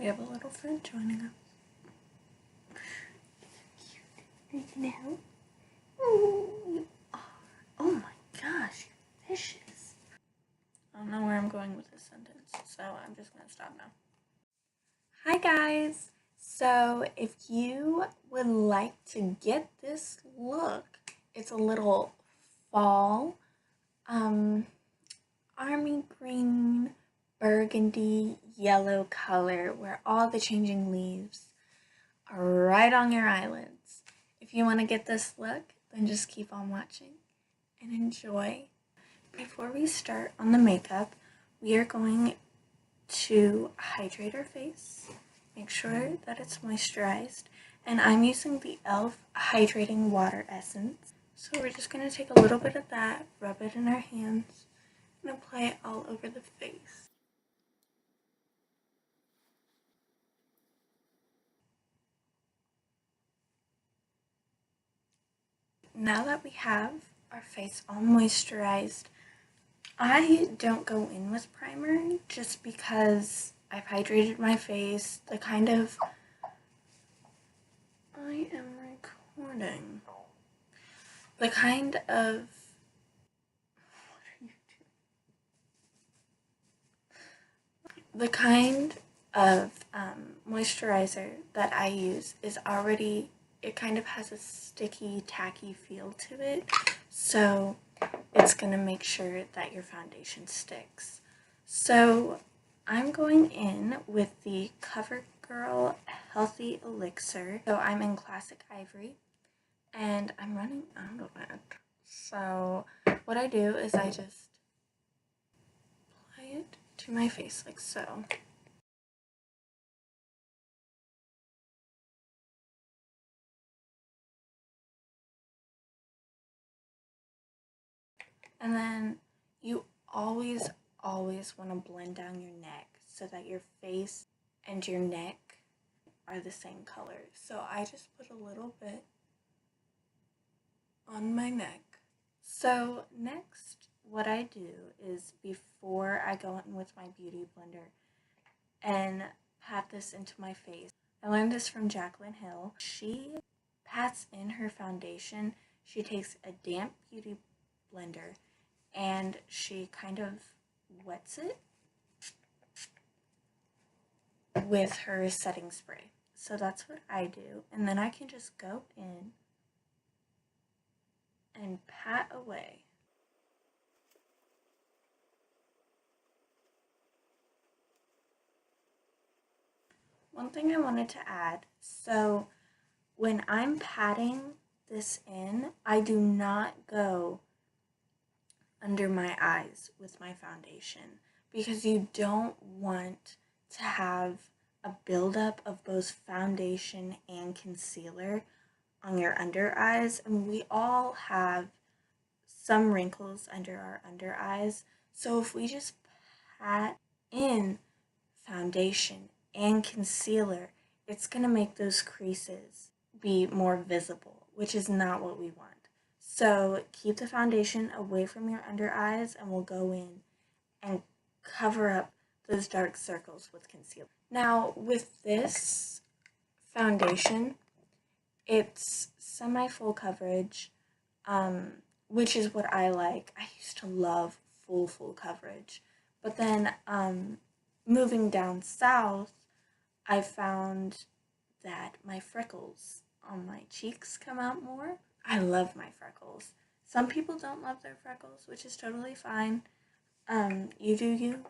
We have a little friend joining us. Are you gonna help? Oh, you are. Oh my gosh, you're vicious. I don't know where I'm going with this sentence, so I'm just gonna stop now. Hi guys! So if you would like to get this look, it's a little fall, army green, burgundy, yellow color where all the changing leaves are right on your eyelids. If you want to get this look, then just keep on watching and enjoy. Before we start on the makeup, we are going to hydrate our face, make sure that it's moisturized, and I'm using the e.l.f. Hydrating Water Essence. So we're just going to take a little bit of that, rub it in our hands, and apply it all over the face. Now that we have our face all moisturized, I don't go in with primer just because I've hydrated my face. I am recording. The kind of moisturizer that I use is already, it kind of has a sticky, tacky feel to it, so it's going to make sure that your foundation sticks. So I'm going in with the CoverGirl Healthy Elixir. So I'm in Classic Ivory, and I'm running out of it. So what I do is I just apply it to my face like so. And then you always want to blend down your neck so that your face and your neck are the same color. So I just put a little bit on my neck. So next, what I do is before I go in with my beauty blender and pat this into my face, I learned this from Jaclyn Hill. She pats in her foundation. She takes a damp beauty blender and she kind of wets it with her setting spray. So that's what I do. And then I can just go in and pat away. One thing I wanted to add, so when I'm patting this in, I do not go under my eyes with my foundation because you don't want to have a buildup of both foundation and concealer on your under eyes. And we all have some wrinkles under our under eyes. So if we just pat in foundation and concealer, it's going to make those creases be more visible, which is not what we want. So keep the foundation away from your under eyes and we'll go in and cover up those dark circles with concealer. Now with this foundation, it's semi-full coverage, which is what I like. I used to love full coverage, but then moving down south, I found that my freckles on my cheeks come out more. I love my freckles. Some people don't love their freckles, which is totally fine. You do you.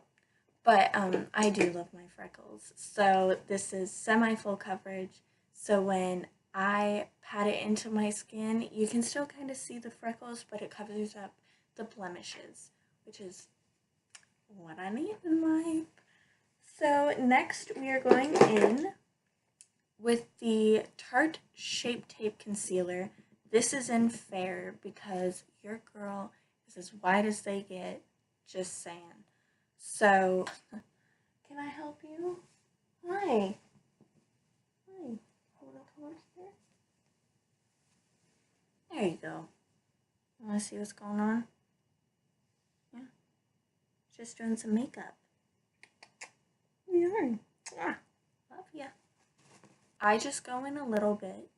But I do love my freckles. So this is semi-full coverage. So when I pat it into my skin, you can still kind of see the freckles, but it covers up the blemishes, which is what I need in life. So next we are going in with the Tarte Shape Tape Concealer. This is in Fair because your girl is as white as they get, just saying. So, can I help you? Hi. Hi. Hold on, come on here. There you go. Want to see what's going on? Yeah. Just doing some makeup. We are. I just go in a little bit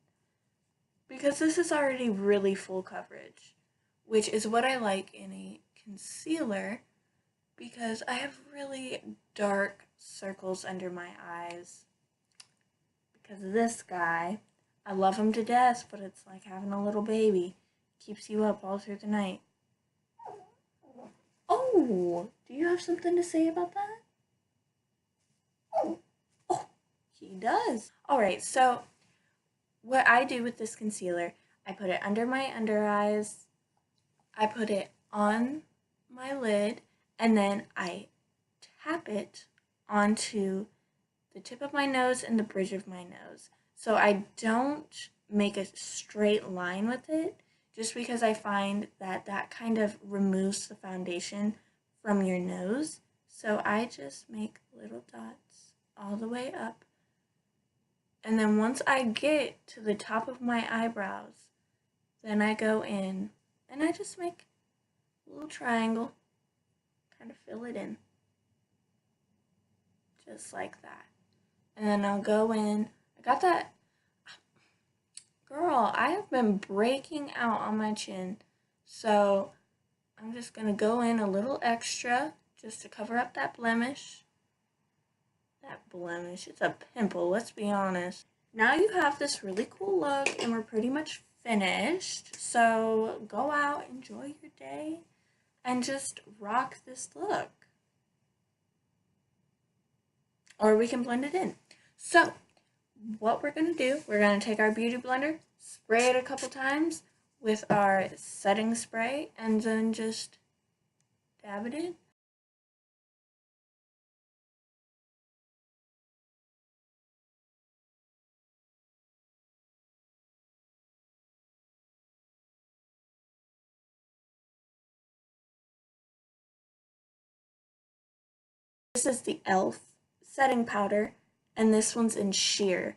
because this is already really full coverage, which is what I like in a concealer because I have really dark circles under my eyes because of this guy. I love him to death, but it's like having a little baby. Keeps you up all through the night. Oh, do you have something to say about that? Oh, he does. All right, so what I do with this concealer, I put it under my under eyes, I put it on my lid, and then I tap it onto the tip of my nose and the bridge of my nose. So I don't make a straight line with it, just because I find that that kind of removes the foundation from your nose. So I just make little dots all the way up. And then once I get to the top of my eyebrows, then I go in and I just make a little triangle, kind of fill it in, just like that. And then I'll go in. I got that. Girl, I have been breaking out on my chin. So I'm just going to go in a little extra just to cover up that blemish. That blemish, it's a pimple, let's be honest. Now you have this really cool look and we're pretty much finished. So go out, enjoy your day, and just rock this look. Or we can blend it in. So what we're going to do, we're going to take our beauty blender, spray it a couple times with our setting spray, and then just dab it in. This is the e.l.f. setting powder, and this one's in sheer.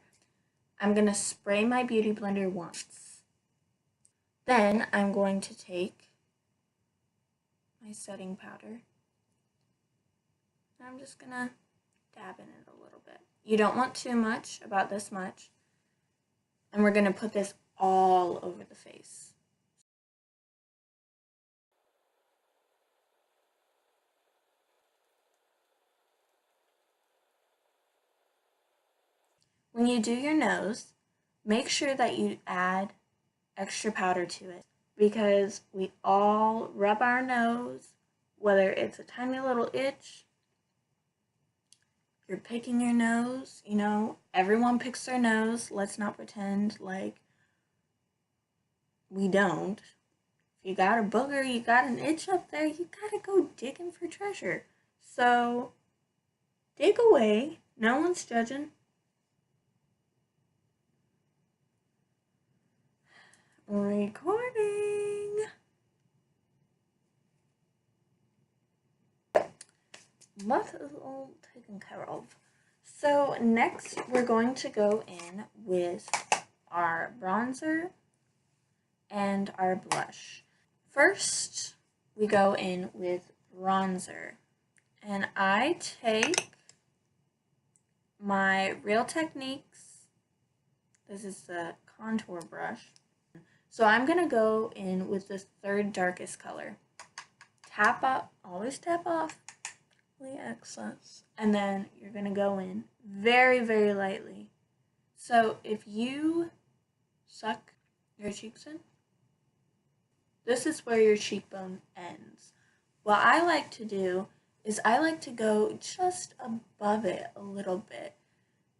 I'm going to spray my beauty blender once. Then I'm going to take my setting powder, and I'm just going to dab in it a little bit. You don't want too much, about this much. And we're going to put this all over the face. When you do your nose, make sure that you add extra powder to it because we all rub our nose, whether it's a tiny little itch, you're picking your nose, you know, everyone picks their nose. Let's not pretend like we don't. If you got a booger, you got an itch up there, you gotta go digging for treasure. So dig away, no one's judging. Recording. That is all taken care of. So next we're going to go in with our bronzer and our blush. First, we go in with bronzer. And I take my Real Techniques, this is the contour brush. So I'm going to go in with the third darkest color. Tap up, always tap off the excess. And then you're going to go in very, very lightly. So if you suck your cheeks in, this is where your cheekbone ends. What I like to do is I like to go just above it a little bit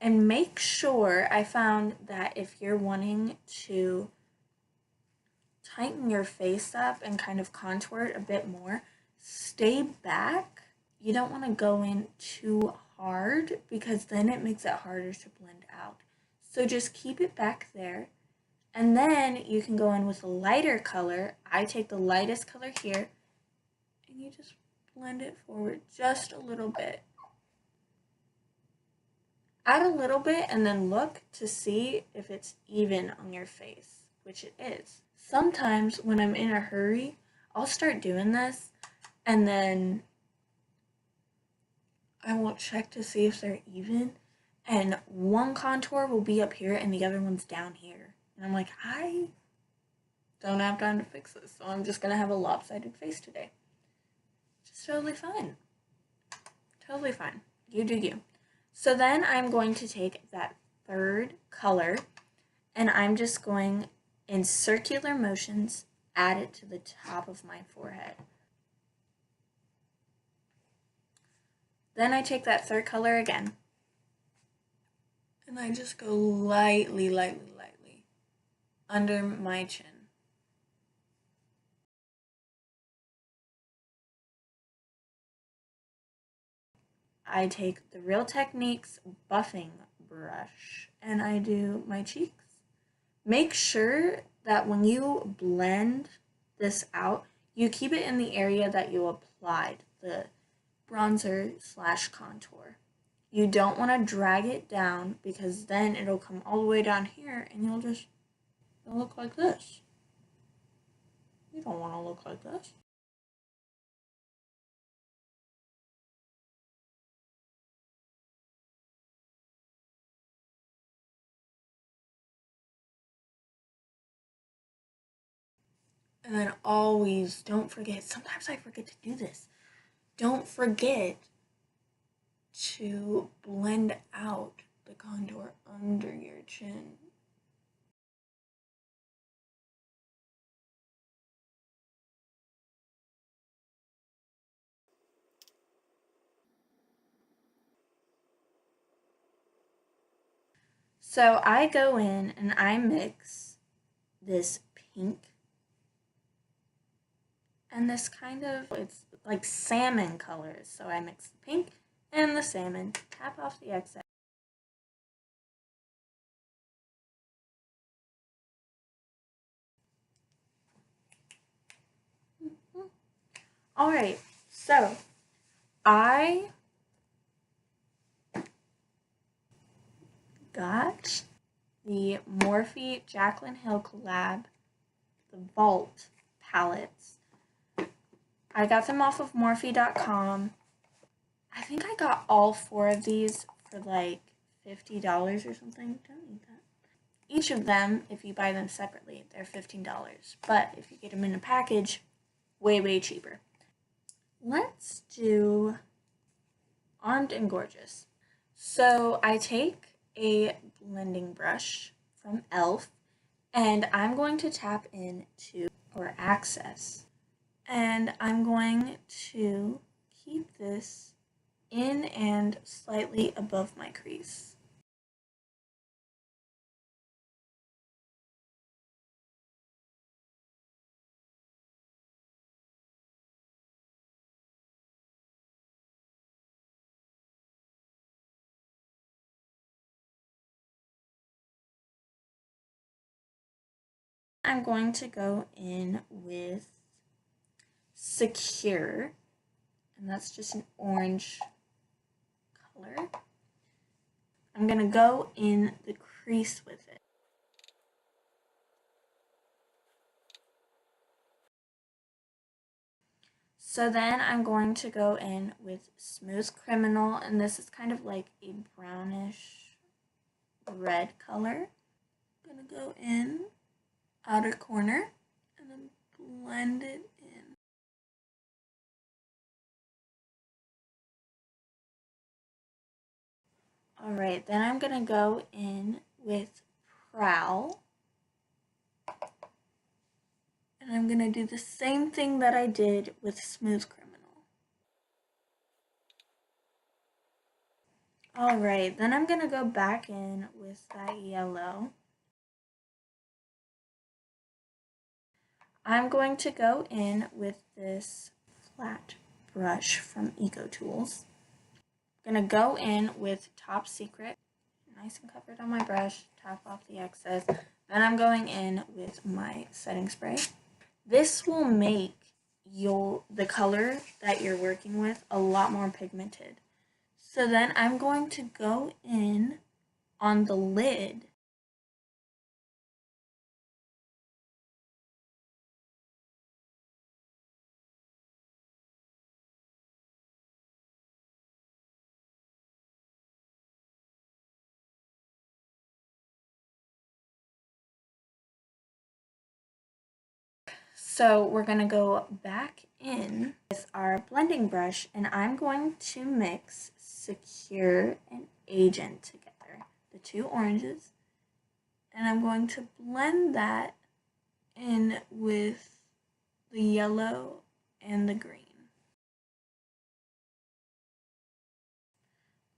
and make sure. I found that if you're wanting to tighten your face up and kind of contour it a bit more, stay back. You don't want to go in too hard because then it makes it harder to blend out. So just keep it back there. And then you can go in with a lighter color. I take the lightest color here and you just blend it forward just a little bit. Add a little bit and then look to see if it's even on your face, which it is. Sometimes when I'm in a hurry, I'll start doing this and then I won't check to see if they're even. and one contour will be up here and the other one's down here. And I'm like, I don't have time to fix this, so I'm just gonna have a lopsided face today. Just totally fine. Totally fine. You do you. So then I'm going to take that third color and I'm just going in circular motions, add it to the top of my forehead. Then I take that third color again and I just go lightly under my chin. I take the Real Techniques buffing brush and I do my cheeks. Make sure that when you blend this out, you keep it in the area that you applied the bronzer / contour. You don't want to drag it down because then it'll come all the way down here and you'll look like this. You don't want to look like this. And then always don't forget, sometimes I forget to do this. Don't forget to blend out the contour under your chin. So I go in and I mix this pink and this kind of, it's like salmon colors. So I mix the pink and the salmon, tap off the excess. All right, so I got the Morphe Jaclyn Hill collab, the Vault palettes. I got them off of Morphe.com. I think I got all 4 of these for like $50 or something. Don't need that. Each of them, if you buy them separately, they're $15. But if you get them in a package, way cheaper. Let's do Armed and Gorgeous. So I take a blending brush from e.l.f. and I'm going to tap into or access. And I'm going to keep this in and slightly above my crease. I'm going to go in with Secure, and that's just an orange color. I'm going to go in the crease with it. So then I'm going to go in with Smooth Criminal, and this is kind of like a brownish red color. I'm going to go in outer corner and then blend it in. Alright, then I'm going to go in with Prowl. And I'm going to do the same thing that I did with Smooth Criminal. Alright, then I'm going to go back in with that yellow. I'm going to go in with this flat brush from EcoTools. I'm going to go in with Top Secret, nice and covered on my brush, tap off the excess. Then I'm going in with my setting spray. This will make the color that you're working with a lot more pigmented. So then I'm going to go in on the lid So we're going to go back in with our blending brush, and I'm going to mix Secure and Agent together, the two oranges, and I'm going to blend that in with the yellow and the green.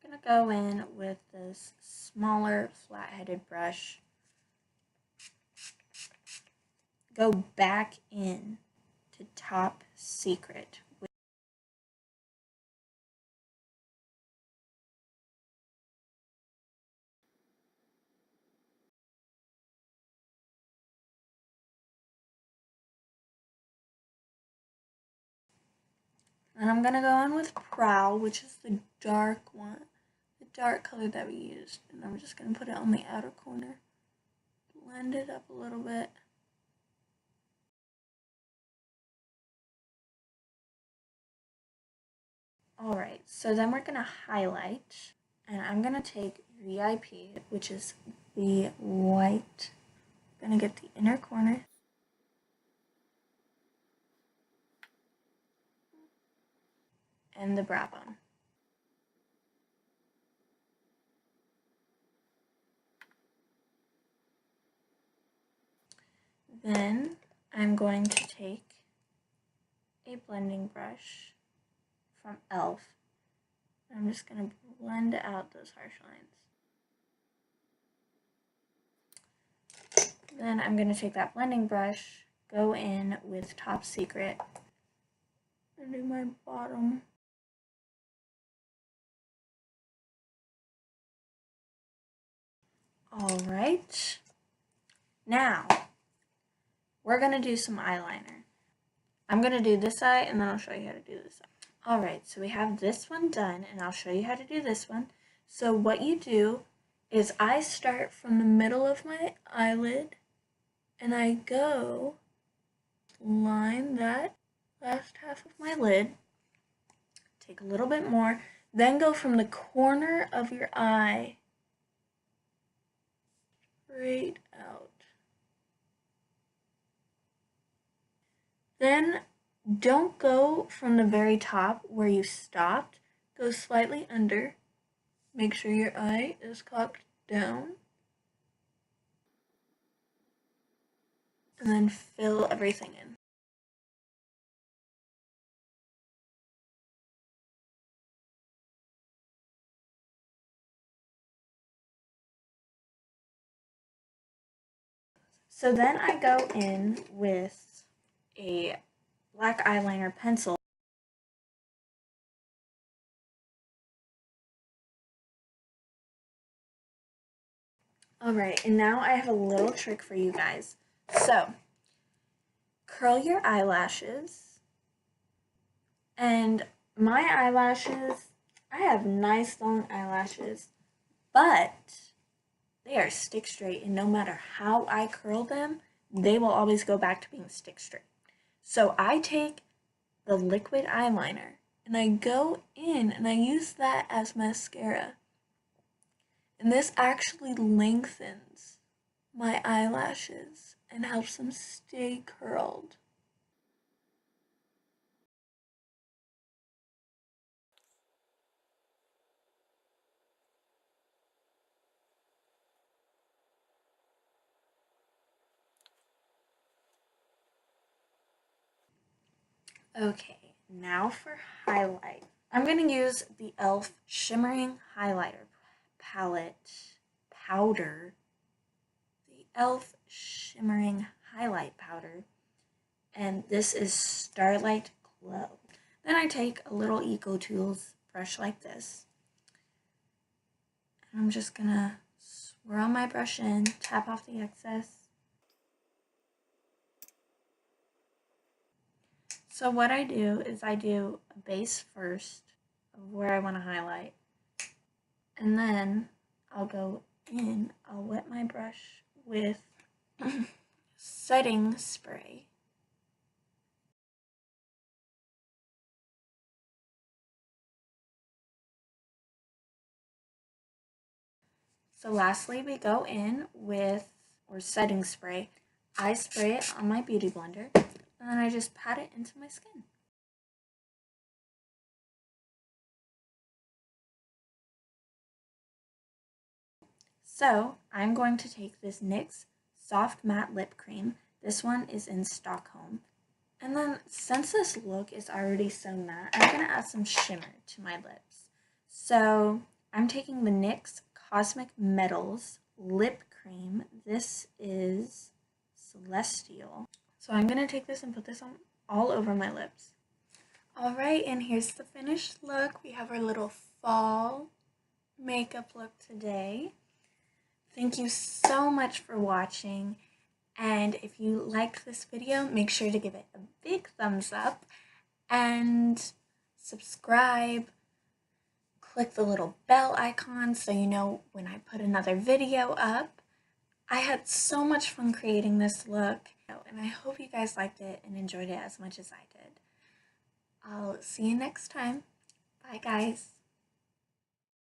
I'm going to go in with this smaller flat-headed brush, go back in to Top Secret. And I'm going to go in with Prowl, which is the dark one, the dark color that we used. And I'm just going to put it on the outer corner, blend it up a little bit. Alright, so then we're going to highlight, and I'm going to take VIP, which is the white. I'm going to get the inner corner. And the brow bone. Then I'm going to take a blending brush from e.l.f. I'm just going to blend out those harsh lines. Then I'm going to take that blending brush, go in with Top Secret, and do my bottom. Alright, now we're going to do some eyeliner. I'm going to do this eye, and then I'll show you how to do this eye. Alright, so we have this one done, and I'll show you how to do this one. So what you do is I start from the middle of my eyelid, and I go line that last half of my lid, take a little bit more, then go from the corner of your eye straight out. Then don't go from the very top where you stopped, go slightly under, make sure your eye is cocked down, and then fill everything in. So then I go in with a black eyeliner pencil. Alright, and now I have a little trick for you guys. So, curl your eyelashes, and my eyelashes, I have nice long eyelashes, but they are stick straight, and no matter how I curl them, they will always go back to being stick straight. So I take the liquid eyeliner and I go in and I use that as mascara. And this actually lengthens my eyelashes and helps them stay curled. Okay, now for highlight. I'm going to use the e.l.f. Shimmering Highlighter powder. The e.l.f. Shimmering Highlight Powder. And this is Starlight Glow. Then I take a little EcoTools brush like this. And I'm just going to swirl my brush in, tap off the excess. So what I do is I do a base first of where I want to highlight, and then I'll go in, I'll wet my brush with setting spray. So lastly, we go in with, or setting spray. I spray it on my beauty blender, and then I just pat it into my skin. So I'm going to take this NYX Soft Matte Lip Cream. This one is in Stockholm. And then since this look is already so matte, I'm going to add some shimmer to my lips. So I'm taking the NYX Cosmic Metals Lip Cream. This is Celestial. So I'm going to take this and put this on all over my lips. Alright, and here's the finished look. We have our little fall makeup look today. Thank you so much for watching, and if you liked this video, make sure to give it a big thumbs up and subscribe. Click the little bell icon so you know when I put another video up. I had so much fun creating this look, and I hope you guys liked it and enjoyed it as much as I did. I'll see you next time. Bye, guys.